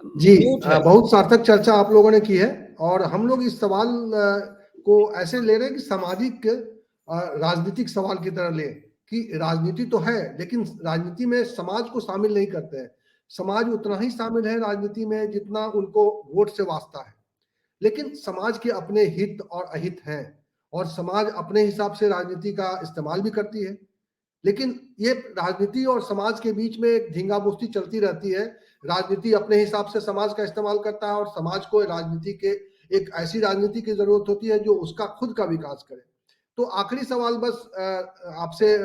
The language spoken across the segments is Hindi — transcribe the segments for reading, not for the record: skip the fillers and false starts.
जी, म्यूट है। बहुत सार्थक चर्चा आप लोगों ने की है और हम लोग इस सवाल को ऐसे ले रहे हैं कि सामाजिक राजनीतिक सवाल की तरह ले कि राजनीति तो है लेकिन राजनीति में समाज को शामिल नहीं करते हैं। समाज उतना ही शामिल है राजनीति में जितना उनको वोट से वास्ता है, लेकिन समाज के अपने हित और अहित हैं और समाज अपने हिसाब से राजनीति का इस्तेमाल भी करती है। लेकिन ये राजनीति और समाज के बीच में एक धींगामुष्टी चलती रहती है। राजनीति अपने हिसाब से समाज का इस्तेमाल करता है और समाज को राजनीति के एक ऐसी राजनीति की जरूरत होती है जो उसका खुद का विकास करे। तो आखिरी सवाल बस आपसे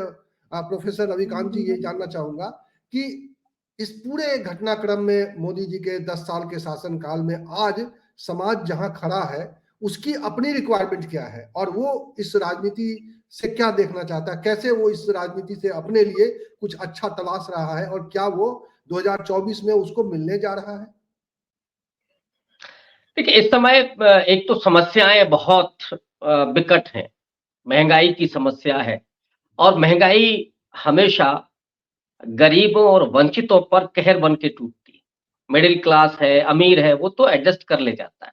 प्रोफेसर रविकांत जी ये जानना चाहूंगा कि इस पूरे घटनाक्रम में मोदी जी के 10 साल के शासनकाल में आज समाज जहां खड़ा है उसकी अपनी रिक्वायरमेंट क्या है और वो इस राजनीति से क्या देखना चाहता है, कैसे वो इस राजनीति से अपने लिए कुछ अच्छा तलाश रहा है और क्या वो 2024 में उसको मिलने जा रहा है। देखिए, इस समय एक तो समस्याएं बहुत विकट हैं। महंगाई की समस्या है और महंगाई हमेशा गरीबों और वंचितों पर कहर बन के टूटती है। मिडिल क्लास है, अमीर है, वो तो एडजस्ट कर ले जाता है।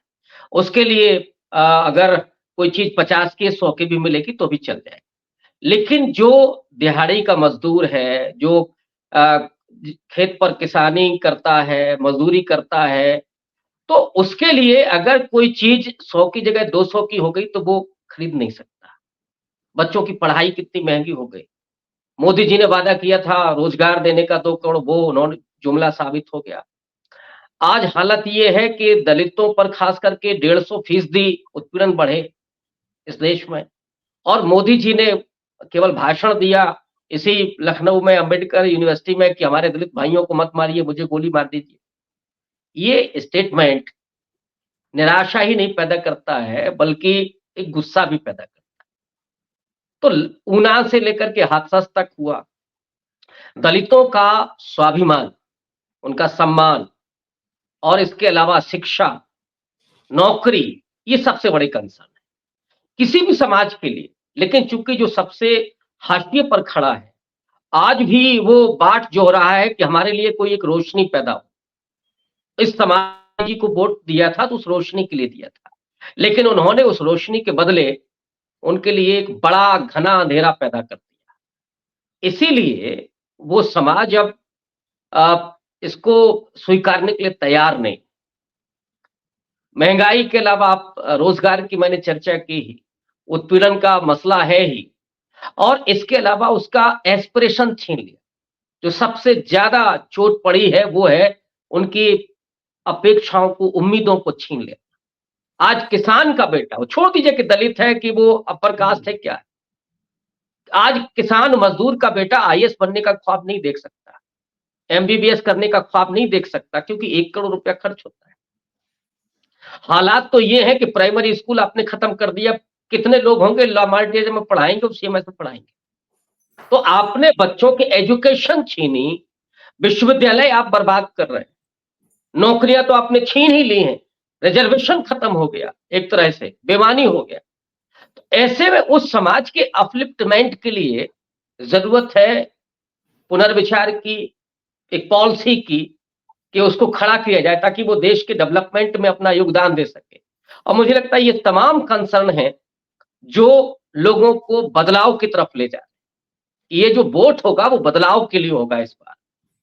उसके लिए अगर कोई चीज 50 की 100 की भी मिलेगी तो भी चल जाए। लेकिन जो दिहाड़ी का मजदूर है, जो अ, खेत पर किसानी करता है, मजदूरी करता है, तो उसके लिए अगर कोई चीज 100 की जगह 200 की हो गई तो वो खरीद नहीं सकता। बच्चों की पढ़ाई कितनी महंगी हो गई। मोदी जी ने वादा किया था रोजगार देने का 2 करोड़, वो उन्होंने जुमला साबित हो गया। आज हालत ये है कि दलितों पर खास करके 150% उत्पीड़न बढ़े इस देश में और मोदी जी ने केवल भाषण दिया इसी लखनऊ में अंबेडकर यूनिवर्सिटी में कि हमारे दलित भाइयों को मत मारिए, मुझे गोली मार दीजिए। ये स्टेटमेंट निराशा ही नहीं पैदा करता है बल्कि एक गुस्सा भी पैदा करता है। तो ऊना से लेकर के हाथरस तक हुआ। दलितों का स्वाभिमान, उनका सम्मान और इसके अलावा शिक्षा, नौकरी, ये सबसे बड़े कंसर्न है किसी भी समाज के लिए। लेकिन चूंकि जो सबसे हाशिए पर खड़ा है, आज भी वो बाट जो हो रहा है कि हमारे लिए कोई एक रोशनी पैदा हो। इस समाज जी को वोट दिया था तो उस रोशनी के लिए दिया था, लेकिन उन्होंने उस रोशनी के बदले उनके लिए एक बड़ा घना अंधेरा पैदा कर दिया। इसीलिए वो समाज अब इसको स्वीकारने के लिए तैयार नहीं। महंगाई के अलावा आप रोजगार की मैंने चर्चा की ही, उत्पीड़न का मसला है ही और इसके अलावा उसका एस्पिरेशन छीन लिया। जो सबसे ज्यादा चोट पड़ी है वो है उनकी अपेक्षाओं को, उम्मीदों को छीन लिया। आज किसान का बेटा, वो छोड़ दीजिए कि दलित है कि वो अपर कास्ट है, क्या है, आज किसान मजदूर का बेटा आईएएस बनने का ख्वाब नहीं देख सकता, एमबीबीएस करने का ख्वाब नहीं देख सकता क्योंकि 1 करोड़ रुपया खर्च होता है। हालात तो ये है कि प्राइमरी स्कूल आपने खत्म कर दिया, कितने लोग होंगे लॉ मार्टेज में पढ़ाएंगे और सीएमएस में पढ़ाएंगे। तो आपने बच्चों की एजुकेशन छीनी, विश्वविद्यालय आप बर्बाद कर रहे हैं, नौकरियां तो आपने छीन ही ली हैं, रिजर्वेशन खत्म हो गया, एक तरह से बेईमानी हो गया। तो ऐसे में उस समाज के अपलिफ्टमेंट के लिए जरूरत है पुनर्विचार की, एक पॉलिसी की, कि उसको खड़ा किया जाए ताकि वो देश के डेवलपमेंट में अपना योगदान दे सके। और मुझे लगता है ये तमाम कंसर्न है जो लोगों को बदलाव की तरफ ले जाए। ये जो वोट होगा वो बदलाव के लिए होगा इस बार,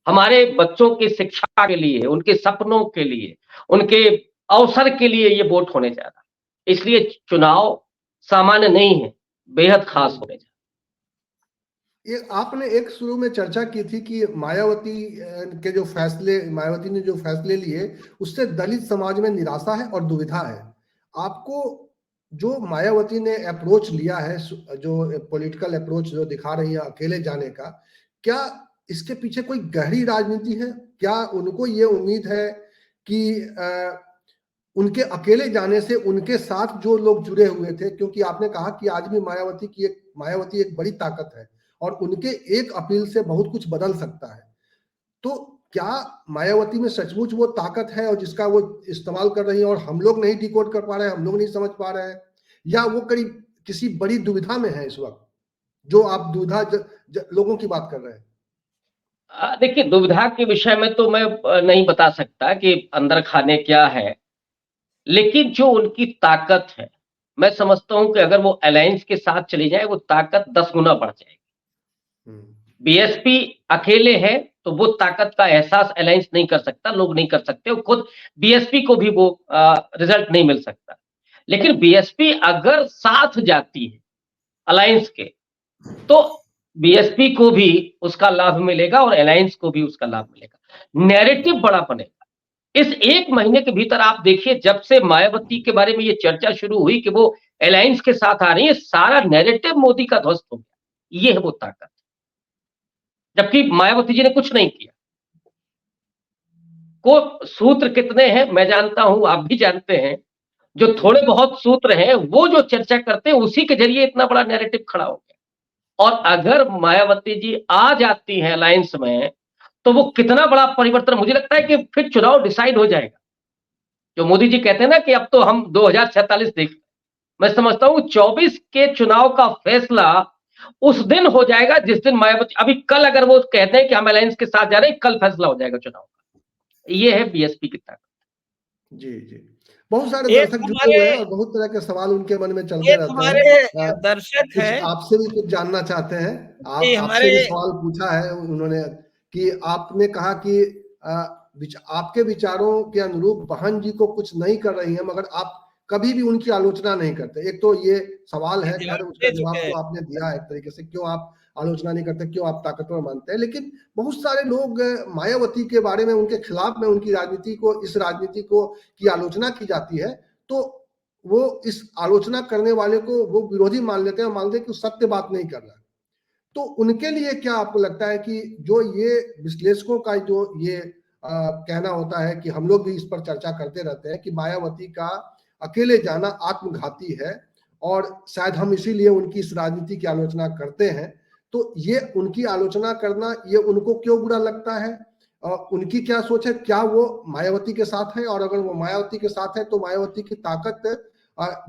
हमारे बच्चों की शिक्षा के लिए, उनके सपनों के लिए, उनके अवसर के लिए ये वोट होने जा रहा है। इसलिए चुनाव सामान्य नहीं है, बेहद खास होने जा रहा है। ये आपने एक शुरू में चर्चा की थी कि मायावती के जो फैसले, मायावती ने जो फैसले लिए उससे दलित समाज में निराशा है और दुविधा है। आपको जो मायावती ने अप्रोच लिया है, जो पॉलिटिकल अप्रोच जो दिखा रही है अकेले जाने का, क्या इसके पीछे कोई गहरी राजनीति है? क्या उनको ये उम्मीद है कि उनके अकेले जाने से उनके साथ जो लोग जुड़े हुए थे, क्योंकि आपने कहा कि आज भी मायावती एक बड़ी ताकत है और उनके एक अपील से बहुत कुछ बदल सकता है। तो क्या मायावती में सचमुच वो ताकत है और जिसका वो इस्तेमाल कर रही है और हम लोग नहीं डिकोड कर पा रहे हैं, हम लोग नहीं समझ पा रहे हैं, या वो करीब किसी बड़ी दुविधा में है इस वक्त, जो आप दुविधा लोगों की बात कर रहे हैं? देखिए, दुविधा के विषय में तो मैं नहीं बता सकता कि अंदर खाने क्या है, लेकिन जो उनकी ताकत है, मैं समझता हूँ कि अगर वो अलायंस के साथ चली जाए, वो ताकत 10 गुना बढ़ जाएगी। हम्म, बीएसपी अकेले है, तो वो ताकत का एहसास अलायंस नहीं कर सकता, लोग नहीं कर सकते, और खुद बीएसपी को भी वो रिजल्ट नहीं मिल सकता। लेकिन बीएसपी अगर साथ जाती है अलायंस के, तो बीएसपी को भी उसका लाभ मिलेगा और अलायंस को भी उसका लाभ मिलेगा। नैरेटिव बड़ा बनेगा। इस 1 महीने के भीतर आप देखिए, जब से मायावती के बारे में ये चर्चा शुरू हुई कि वो अलायंस के साथ आ रही है, सारा नैरेटिव मोदी का ध्वस्त हो गया। ये है वो ताकत। जबकि मायावती जी ने कुछ नहीं किया। को सूत्र कितने हैं मैं जानता हूं, आप भी जानते हैं। जो थोड़े बहुत सूत्र हैं, वो जो चर्चा करते हैं, उसी के जरिए इतना बड़ा नैरेटिव खड़ा हो गया। और अगर मायावती जी आ जाती हैं अलायंस में, तो वो कितना बड़ा परिवर्तन, मुझे लगता है कि फिर चुनाव डिसाइड हो जाएगा। जो मोदी जी कहते हैं ना कि अब तो हम 2047 देख, मैं समझता हूं 24 के चुनाव का फैसला उस दिन हो जाएगा जिस दिन मायावती, अभी कल अगर वो कहते हैं कि हम अलायंस के साथ जा रहे हैं, कल फैसला हो जाएगा चुनाव का। ये है बीएसपी की ताकत। जी, जी। बहुत सारे एक दर्शक जुड़े हमारे हुए हैं और बहुत तरह के सवाल उनके मन में चलते एक रहते हैं। हमारे दर्शक कुछ हैं आपसे भी कुछ जानना चाहते हैं। कि आपसे हमारे भी सवाल पूछा है उन्होंने कि आपने कहा कि आपके विचारों के अनुरूप बहन जी को कुछ नहीं कर रही हैं, मगर आप कभी भी उनकी आलोचना नहीं करते। एक तो ये सवाल है, खैर उसका दे जवाब चुके तो हैं। आपने दिया है एक तरीके से, क्यों आप आलोचना नहीं करते, क्यों आप ताकतवर मानते हैं। लेकिन बहुत सारे लोग मायावती के बारे में, उनके खिलाफ में, उनकी राजनीति को, इस राजनीति को की आलोचना की जाती है, तो वो इस आलोचना करने वाले को वो विरोधी मान लेते हैं, मानते हैं कि सत्य बात नहीं कर रहा है। तो उनके लिए क्या आपको लगता है कि जो ये विश्लेषकों का जो ये कहना होता है कि हम लोग भी इस पर चर्चा करते रहते हैं कि मायावती का अकेले जाना आत्मघाती है और शायद हम इसीलिए उनकी इस राजनीति की आलोचना करते हैं, तो ये उनकी आलोचना करना, ये उनको क्यों बुरा लगता है? उनकी क्या सोच है? क्या वो मायावती के साथ है? और अगर वो मायावती के साथ है तो मायावती की ताकत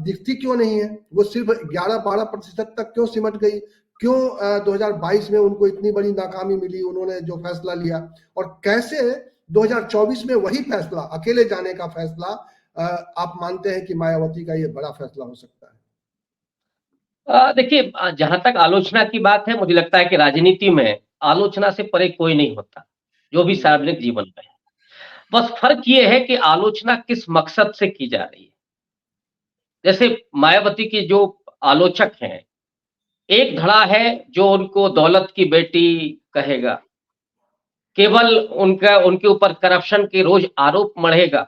दिखती क्यों नहीं है? वो सिर्फ 11-12% तक क्यों सिमट गई? क्यों 2022 में उनको इतनी बड़ी नाकामी मिली, उन्होंने जो फैसला लिया, और कैसे 2024 में वही फैसला, अकेले जाने का फैसला, आप मानते हैं कि मायावती का ये बड़ा फैसला हो सकता है? देखिए, जहां तक आलोचना की बात है, मुझे लगता है कि राजनीति में आलोचना से परे कोई नहीं होता, जो भी सार्वजनिक जीवन में है। बस फर्क ये है कि आलोचना किस मकसद से की जा रही है। जैसे मायावती की जो आलोचक हैं, एक धड़ा है जो उनको दौलत की बेटी कहेगा, केवल उनका, उनके ऊपर करप्शन के रोज आरोप मढ़ेगा।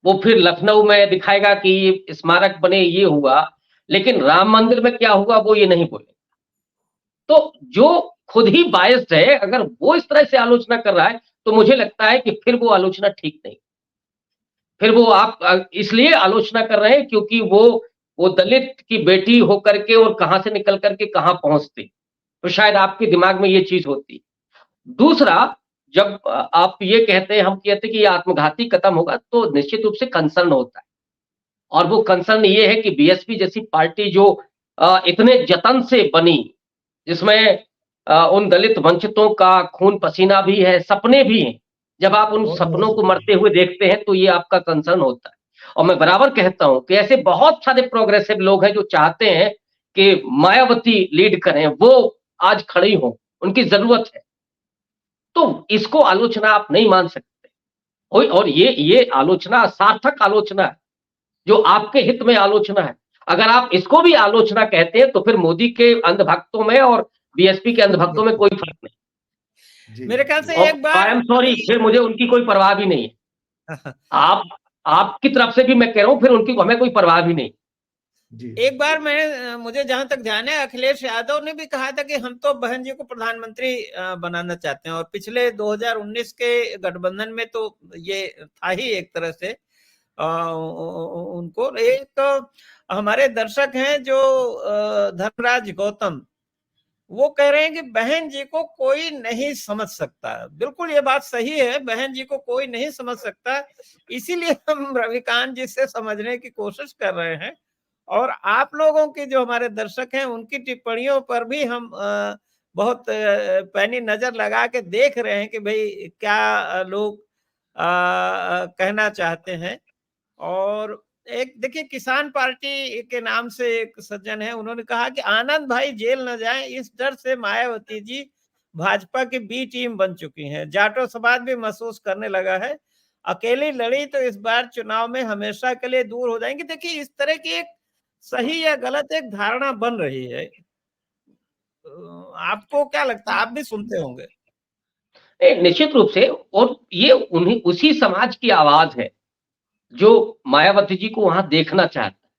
वो फिर लखनऊ में दिखाएगा कि ये स्मारक बने, ये हुआ, लेकिन राम मंदिर में क्या हुआ वो ये नहीं बोले। तो जो खुद ही बायस्ड है, अगर वो इस तरह से आलोचना कर रहा है, तो मुझे लगता है कि फिर वो आलोचना ठीक नहीं। फिर वो आप इसलिए आलोचना कर रहे हैं क्योंकि वो दलित की बेटी होकर के और कहां से निकल करके कहां पहुंचती, तो शायद आपके दिमाग में ये चीज होती। दूसरा, जब आप ये कहते हैं, हम कहते हैं कि ये आत्मघाती कदम होगा, तो निश्चित रूप से कंसर्न होता है। और वो कंसर्न ये है कि बीएसपी जैसी पार्टी जो इतने जतन से बनी, जिसमें उन दलित वंचितों का खून पसीना भी है, सपने भी हैं, जब आप उन बहुत बहुत सपनों को शुक्रिया। मरते हुए देखते हैं, तो ये आपका कंसर्न होता है। और मैं बराबर कहता हूं कि ऐसे बहुत सारे प्रोग्रेसिव लोग हैं जो चाहते हैं कि मायावती लीड करें, वो आज खड़ी हो, उनकी जरूरत है। तो इसको आलोचना आप नहीं मान सकते। और ये आलोचना सार्थक आलोचना है, जो आपके हित में आलोचना है। अगर आप इसको भी आलोचना कहते हैं, तो फिर मोदी के अंधभक्तों में और बीएसपी के अंधभक्तों में कोई फर्क नहीं। जी, मेरे ख्याल जी। से और एक बार आई एम सॉरी, अभी फिर मुझे उनकी कोई परवाह भी नहीं है। आप आपकी तरफ से भी मैं कह रहा हूं, फिर उनकी हमें कोई परवाह भी नहीं। जी, एक बार मैं, मुझे जहां तक ध्यान है, अखिलेश यादव ने भी कहा था कि हम तो बहन जी को प्रधानमंत्री बनाना चाहते हैं। और पिछले 2019 के गठबंधन में तो ये था ही एक तरह से उनको। एक तो हमारे दर्शक हैं जो धर्मराज गौतम, वो कह रहे हैं कि बहन जी को कोई नहीं समझ सकता। बिल्कुल ये बात सही है, बहन जी को कोई नहीं समझ सकता, इसीलिए हम रविकांत जी से समझने की कोशिश कर रहे हैं। और आप लोगों की, जो हमारे दर्शक हैं, उनकी टिप्पणियों पर भी हम बहुत पैनी नजर लगा के देख रहे हैं कि भाई क्या लोग कहना चाहते हैं। और एक देखिए, किसान पार्टी के नाम से एक सज्जन है, उन्होंने कहा कि आनंद भाई जेल न जाएं, इस डर से मायावती जी भाजपा की बी टीम बन चुकी हैं। जाटो समाज भी महसूस करने लगा है, अकेली लड़ी तो इस बार चुनाव में हमेशा के लिए दूर हो जाएंगी। देखिए, इस तरह की एक सही या गलत एक धारणा बन रही है। आपको क्या लगता है? आप भी सुनते होंगे। निश्चित रूप से, और ये उन्हीं उसी समाज की आवाज है जो मायावती जी को वहां देखना चाहता है।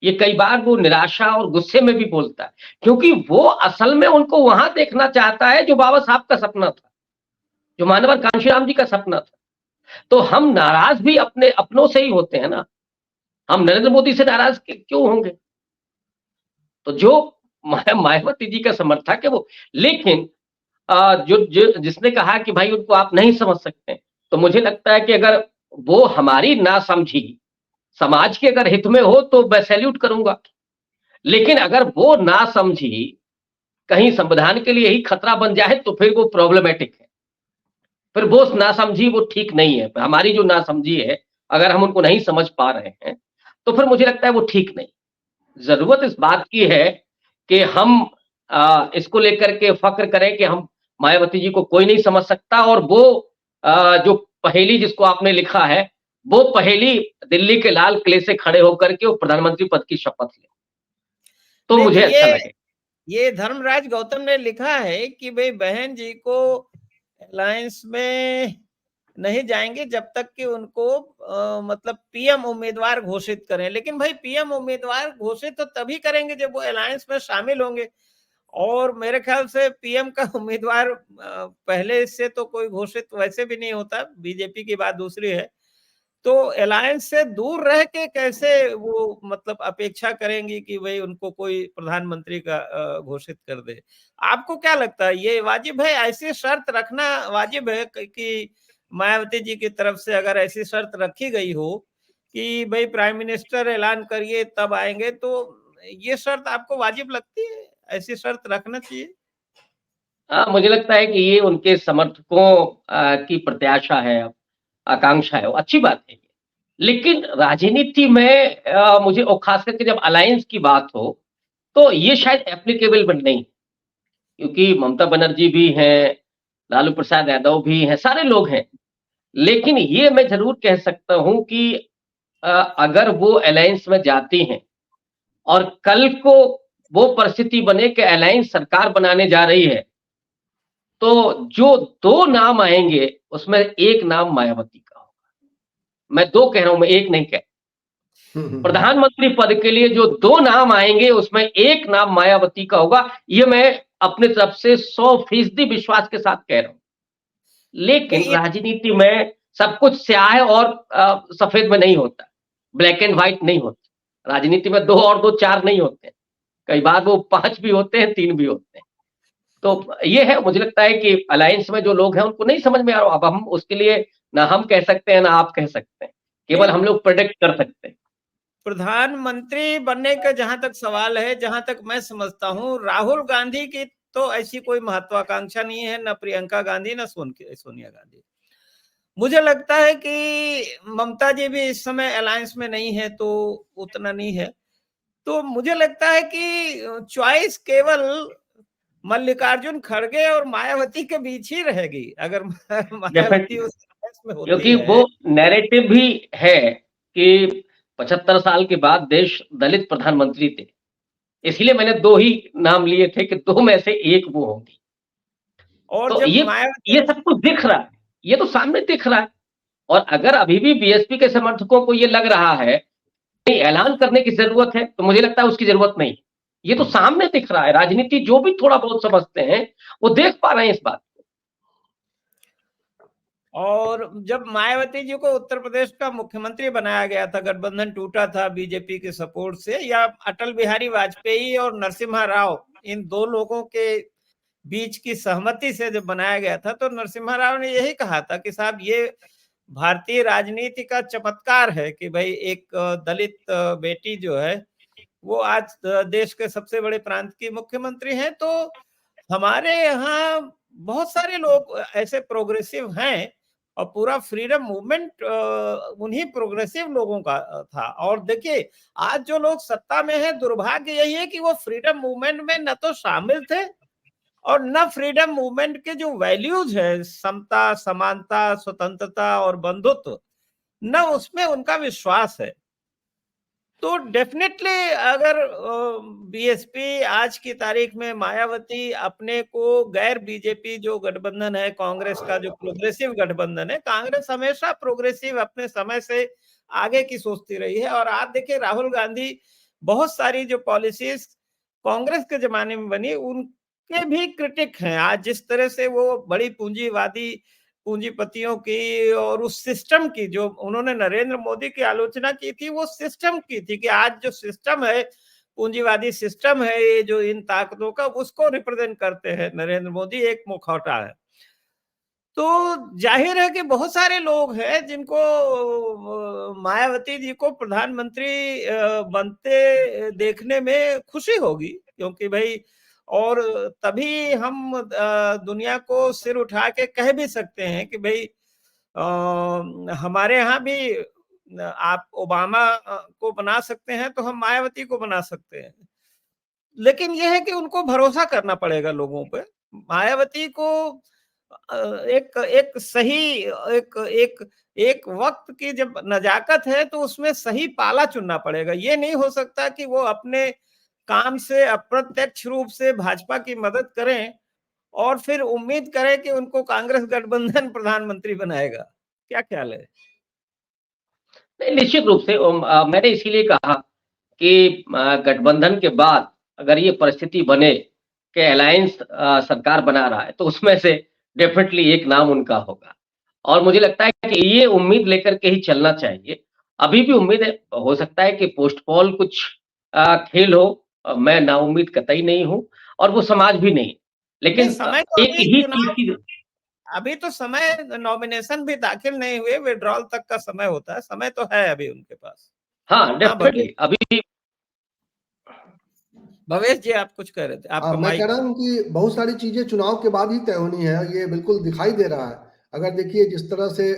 ये कई बार वो निराशा और गुस्से में भी बोलता है, क्योंकि वो असल में उनको वहां देखना चाहता है जो बाबा साहब का सपना था, जो मानवर कांशीराम जी का सपना था। तो हम नाराज भी अपने अपनों से ही होते हैं ना, हम नरेंद्र मोदी से नाराज क्यों होंगे? तो जो मायावती जी का समर्थक है वो, लेकिन जिसने कहा कि भाई उनको आप नहीं समझ सकते, तो मुझे लगता है कि अगर वो हमारी ना समझी समाज के अगर हित में हो तो मैं सैल्यूट करूंगा, लेकिन अगर वो ना समझी कहीं संविधान के लिए ही खतरा बन जाए तो फिर वो प्रॉब्लमेटिक है, फिर वो ना समझी वो ठीक नहीं है। हमारी जो ना समझी है, अगर हम उनको नहीं समझ पा रहे हैं तो फिर मुझे लगता है वो ठीक नहीं। जरूरत इस बात की है कि हम इसको लेकर के फक्र करें कि हम मायावती जी को कोई नहीं समझ सकता, और वो जो पहेली जिसको आपने लिखा है, वो पहेली दिल्ली के लाल किले से खड़े होकर के वो प्रधानमंत्री पद की शपथ ले, तो मुझे नहीं, अच्छा लगे। ये धर्मराज गौतम ने लिखा है कि भाई बहन जी को अलायंस में नहीं जाएंगे जब तक कि उनको मतलब पीएम उम्मीदवार घोषित करें। लेकिन भाई पीएम उम्मीदवार घोषित तो तभी करेंगे जब वो अलायंस में शामिल होंगे, और मेरे ख्याल से पीएम का उम्मीदवार पहले से तो कोई घोषित वैसे भी नहीं होता। बीजेपी की बात दूसरी है, तो अलायंस से दूर रह के कैसे वो मतलब अपेक्षा करेंगी कि भाई उनको कोई प्रधानमंत्री का घोषित कर दे। आपको क्या लगता है, ये वाजिब है? ऐसी शर्त रखना वाजिब है कि मायावती जी की तरफ से अगर ऐसी शर्त रखी गई हो कि भाई प्राइम मिनिस्टर ऐलान करिए तब आएंगे, तो ये शर्त आपको वाजिब लगती है? ऐसी शर्त रखना चाहिए? मुझे लगता है कि ये उनके समर्थकों की प्रत्याशा है, आकांक्षा है, वो अच्छी बात है। लेकिन राजनीति में मुझे, और खास करके जब अलायंस की बात हो, तो ये शायद एप्लीकेबल बन नहीं, क्योंकि ममता बनर्जी भी हैं, लालू प्रसाद यादव भी हैं, सारे लोग हैं। लेकिन ये मैं ज़रूर कह सकता हूँ कि अगर वो अलायंस में जाती हैं और कल को वो परिस्थिति बने कि अलायंस सरकार बनाने जा रही है, तो जो 2 नाम आएँगे, उसमें एक नाम मायावती का होगा। मैं 2 कह रहा हूँ, मैं 1 नहीं कह, प्रधानमंत्री पद के लिए जो 2 नाम आएँगे, उसमें एक नाम मायावती का होगा। ये मैं अपनी तरफ से 100% विश्वास के साथ कह रहा हूँ। लेकिन नहीं, राजनीति में सब कुछ स्याह और सफेद में नहीं होता, ब्लैक एंड व्हाइट नहीं होता। राजनीति में 2 और 2 4 नहीं होते, कई बार वो 5 भी होते हैं, 3 भी होते हैं। तो ये है, मुझे लगता है कि अलायंस में जो लोग हैं उनको नहीं समझ में आ रहा। अब हम उसके लिए ना हम कह सकते हैं, ना आप कह सकते हैं, केवल हम लोग प्रेडिक्ट कर सकते हैं। प्रधानमंत्री बनने का जहां तक सवाल है, जहां तक मैं समझता हूं, राहुल गांधी की तो ऐसी कोई महत्वाकांक्षा नहीं है, न प्रियंका गांधी, न सोनिया गांधी। मुझे लगता है कि ममता जी भी इस समय अलायंस में नहीं है, तो उतना नहीं है। तो मुझे लगता है कि चॉइस केवल मल्लिकार्जुन खड़गे और मायावती के बीच ही रहेगी, अगर मायावती डेफिनेटली, उस अलायंस में होती क्योंकि वो है। नैरेटिव भी है कि 75 साल के बाद देश दलित प्रधानमंत्री थे। इसलिए मैंने 2 ही नाम लिए थे कि 2 में से 1 वो होंगी। और तो जब ये मायावती सब कुछ दिख रहा है, ये तो सामने दिख रहा है। और अगर अभी भी बीएसपी के समर्थकों को ये लग रहा है नहीं ऐलान करने की जरूरत है, तो मुझे लगता है उसकी जरूरत नहीं। ये तो सामने दिख रहा है, राजनीति जो भी थोड़ा बहुत समझते हैं वो देख पा रहे हैं इस बात को। और जब मायावती जी को उत्तर प्रदेश का मुख्यमंत्री बनाया गया था, गठबंधन टूटा था बीजेपी के सपोर्ट से, या अटल बिहारी वाजपेयी और नरसिम्हा राव, इन 2 लोगों के बीच की सहमति से जब बनाया गया था, तो नरसिम्हा राव ने यही कहा था कि साहब ये भारतीय राजनीति का चमत्कार है कि भाई एक दलित बेटी जो है वो आज देश के सबसे बड़े प्रांत की मुख्यमंत्री हैं। तो हमारे यहाँ बहुत सारे लोग ऐसे प्रोग्रेसिव हैं और पूरा फ्रीडम मूवमेंट उन्हीं प्रोग्रेसिव लोगों का था। और देखिए आज जो लोग सत्ता में हैं, दुर्भाग्य यही है कि वो फ्रीडम मूवमेंट में न तो शामिल थे और न फ्रीडम मूवमेंट के जो वैल्यूज है, समता, समानता, स्वतंत्रता और बंधुत्व, न उसमें उनका विश्वास है। तो डेफिनेटली अगर बीएसपी आज की तारीख में मायावती अपने को गैर बीजेपी जो गठबंधन है, कांग्रेस का जो प्रोग्रेसिव गठबंधन है, कांग्रेस हमेशा प्रोग्रेसिव अपने समय से आगे की सोचती रही है। और आज देखिए राहुल गांधी बहुत सारी जो पॉलिसीज कांग्रेस के जमाने में बनी उनके भी क्रिटिक हैं। आज जिस तरह से वो बड़ी पूंजीवादी पूंजीपतियों की और उस सिस्टम की जो उन्होंने नरेंद्र मोदी की आलोचना की थी, वो सिस्टम की थी कि आज जो सिस्टम है, पूंजीवादी सिस्टम है, ये जो इन ताकतों का, उसको रिप्रेजेंट करते हैं नरेंद्र मोदी, एक मुखौटा है। तो जाहिर है कि बहुत सारे लोग हैं जिनको मायावती जी को प्रधानमंत्री बनते देखने में खुशी होगी, क्योंकि भाई और तभी हम दुनिया को सिर उठा के कह भी सकते हैं कि भाई हमारे यहाँ भी आप ओबामा को बना सकते हैं तो हम मायावती को बना सकते हैं। लेकिन यह है कि उनको भरोसा करना पड़ेगा लोगों पे। मायावती को एक एक सही एक एक एक वक्त की जब नजाकत है तो उसमें सही पाला चुनना पड़ेगा। ये नहीं हो सकता कि वो अपने काम से अप्रत्यक्ष रूप से भाजपा की मदद करें और फिर उम्मीद करें कि उनको कांग्रेस गठबंधन प्रधानमंत्री बनाएगा। क्या ख्याल है? नहीं, निश्चित रूप से मैंने इसीलिए कहा कि गठबंधन के बाद अगर ये परिस्थिति बने कि अलायंस सरकार बना रहा है तो उसमें से डेफिनेटली एक नाम उनका होगा। और मुझे लगता है कि ये उम्मीद लेकर के ही चलना चाहिए। अभी भी उम्मीद है, हो सकता है कि पोस्टपोल कुछ खेल हो, मैं नाउम्मीद कतई नहीं हूँ और वो समाज भी नहीं। लेकिन समय तो एक ही चीज की अभी तो समय, नॉमिनेशन भी दाखिल नहीं हुए, विड्रॉल तक का समय होता है, समय तो है अभी उनके पास। हाँ, डेफिनेटली अभी भवेश जी आप कुछ कह रहे थे, आपका मैं माइक। कह रहा हूँ कि बहुत सारी चीजें चुनाव के बाद ही तय होनी है, ये बिल्कुल दिखाई दे रहा है। अगर देखिए जिस तरह से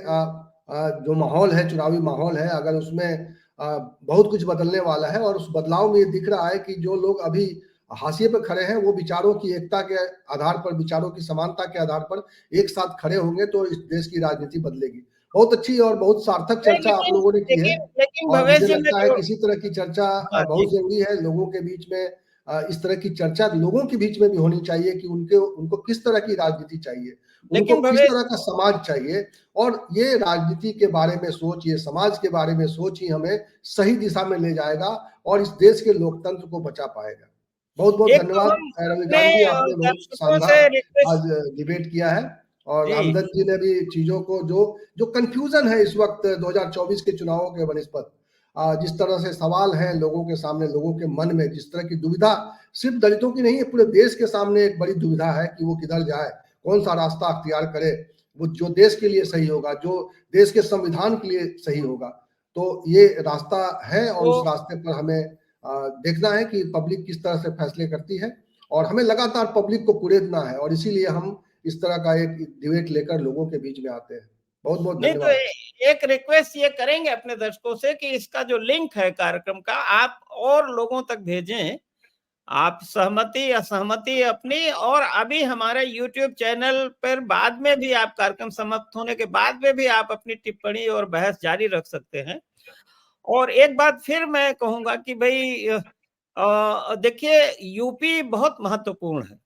जो माहौल है, चुनावी माहौल है, अगर उसमें बहुत कुछ बदलने वाला है और उस बदलाव में ये दिख रहा है कि जो लोग अभी हाशिए पर खड़े हैं वो विचारों की एकता के आधार पर, विचारों की समानता के आधार पर एक साथ खड़े होंगे तो इस देश की राजनीति बदलेगी। बहुत अच्छी और बहुत सार्थक चर्चा आप लोगों ने की है लेकिन और भवेश मुझे जी लगता है कि इसी तरह की चर्चा हाँ जी, बहुत जरूरी है। लोगों के बीच में इस तरह की चर्चा लोगों के बीच में भी होनी चाहिए कि उनको किस तरह की राजनीति चाहिए, उनको लेकिन किस भवेश तरह का समाज चाहिए। और ये राजनीति के बारे में सोच, ये समाज के बारे में सोच ही हमें सही दिशा में ले जाएगा और इस देश के लोकतंत्र को बचा पाएगा। बहुत बहुत एक तो धन्यवाद हम अपने रविकांत जी, आपने बहुत दर्शकों शानदार से रिक्वेस्ट, आज डिबेट किया है और जी रामदत्त जी ने भी चीजों को जो जो कंफ्यूजन है इस वक्त 2024 के चुनावों के बनस्पत, जिस तरह से सवाल है लोगों के सामने, लोगों के मन में जिस तरह की दुविधा सिर्फ दलितों की नहीं है, पूरे देश के सामने एक बड़ी दुविधा है कि वो किधर जाए, कौन सा रास्ता अख्तियार करे, वो जो देश के लिए सही होगा, जो देश के संविधान के लिए सही होगा। तो ये रास्ता है और उस तो रास्ते पर हमें देखना है कि पब्लिक किस तरह से फैसले करती है और हमें लगातार पब्लिक को कुरेदना है और इसीलिए हम इस तरह का एक डिबेट लेकर लोगों के बीच में आते हैं। बहुत बहुत नहीं तो धन्यवाद। एक रिक्वेस्ट ये करेंगे अपने दर्शकों से कि इसका जो लिंक है कार्यक्रम का आप और लोगों तक भेजें। आप सहमति असहमति अपनी, और अभी हमारे YouTube चैनल पर बाद में भी आप कार्यक्रम समाप्त होने के बाद में भी आप अपनी टिप्पणी और बहस जारी रख सकते हैं। और एक बात फिर मैं कहूंगा कि भाई देखिए यूपी बहुत महत्वपूर्ण है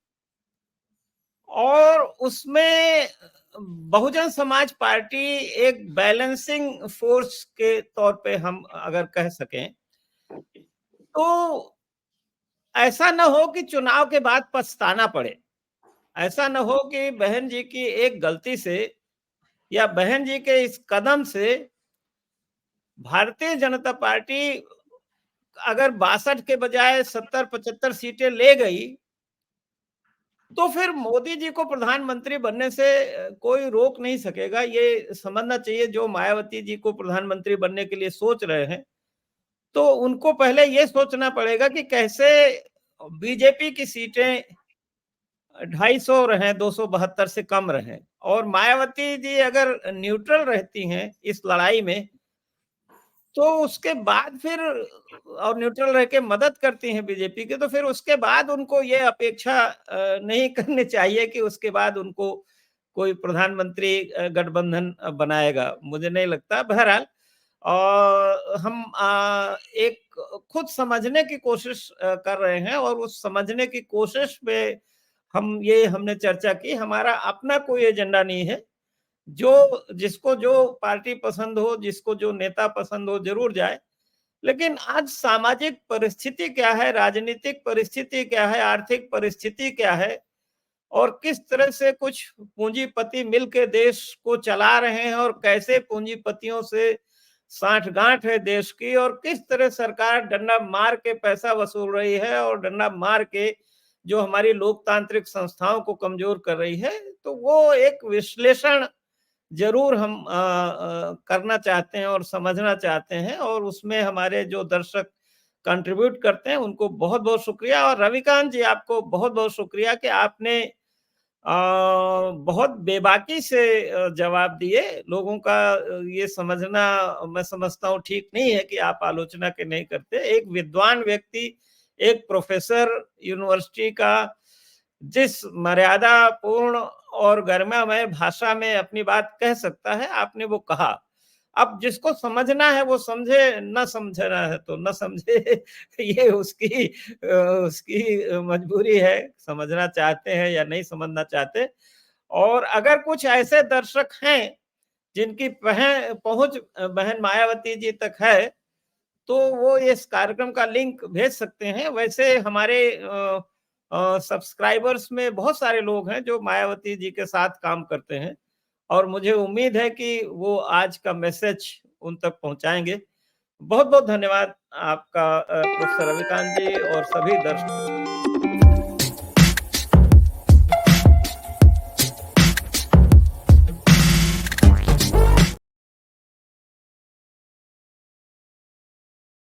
और उसमें बहुजन समाज पार्टी एक बैलेंसिंग फोर्स के तौर पे हम अगर कह सकें तो ऐसा ना हो कि चुनाव के बाद पछताना पड़े। ऐसा ना हो कि बहन जी की एक गलती से या बहन जी के इस कदम से भारतीय जनता पार्टी अगर 62 के बजाय 70-75 सीटें ले गई तो फिर मोदी जी को प्रधानमंत्री बनने से कोई रोक नहीं सकेगा। ये समझना चाहिए जो मायावती जी को प्रधानमंत्री बनने के लिए सोच रहे हैं, तो उनको पहले ये सोचना पड़ेगा कि कैसे बीजेपी की सीटें 250 रहे, 272 से कम रहे। और मायावती जी अगर न्यूट्रल रहती हैं इस लड़ाई में, तो उसके बाद फिर, और न्यूट्रल रह के मदद करती हैं बीजेपी के, तो फिर उसके बाद उनको ये अपेक्षा नहीं करनी चाहिए कि उसके बाद उनको कोई प्रधानमंत्री गठबंधन बनाएगा, मुझे नहीं लगता। बहरहाल हम एक खुद समझने की कोशिश कर रहे हैं, और उस समझने की कोशिश में हमने चर्चा की। हमारा अपना कोई एजेंडा नहीं है। जिसको जो पार्टी पसंद हो, जिसको जो नेता पसंद हो, जरूर जाए। लेकिन आज सामाजिक परिस्थिति क्या है, राजनीतिक परिस्थिति क्या है, आर्थिक परिस्थिति क्या है, और किस तरह से कुछ पूंजीपति मिलके देश को चला रहे हैं, और कैसे पूंजीपतियों से साठगांठ है देश की, और किस तरह सरकार डंडा मार के पैसा वसूल रही है, और डंडा मार के जो हमारी लोकतांत्रिक संस्थाओं को कमजोर कर रही है, तो वो एक विश्लेषण जरूर हम करना चाहते हैं और समझना चाहते हैं। और उसमें हमारे जो दर्शक कंट्रीब्यूट करते हैं उनको बहुत बहुत शुक्रिया। और रविकांत जी, आपको बहुत बहुत शुक्रिया कि आपने बहुत बेबाकी से जवाब दिए। लोगों का ये समझना, मैं समझता हूँ, ठीक नहीं है कि आप आलोचना के नहीं करते। एक विद्वान व्यक्ति, एक प्रोफेसर यूनिवर्सिटी का, जिस मर्यादा पूर्ण और गरिमामय भाषा में अपनी बात कह सकता है, आपने वो कहा। अब जिसको समझना है वो समझे, न समझना है तो न समझे। ये उसकी मजबूरी है, समझना चाहते हैं या नहीं समझना चाहते। और अगर कुछ ऐसे दर्शक हैं जिनकी पहुंच बहन मायावती जी तक है, तो वो इस कार्यक्रम का लिंक भेज सकते हैं। वैसे हमारे सब्सक्राइबर्स में बहुत सारे लोग हैं जो मायावती जी के साथ काम करते हैं, और मुझे उम्मीद है कि वो आज का मैसेज उन तक पहुंचाएंगे। बहुत बहुत धन्यवाद आपका प्रोफेसर रविकांत जी और सभी दर्शक।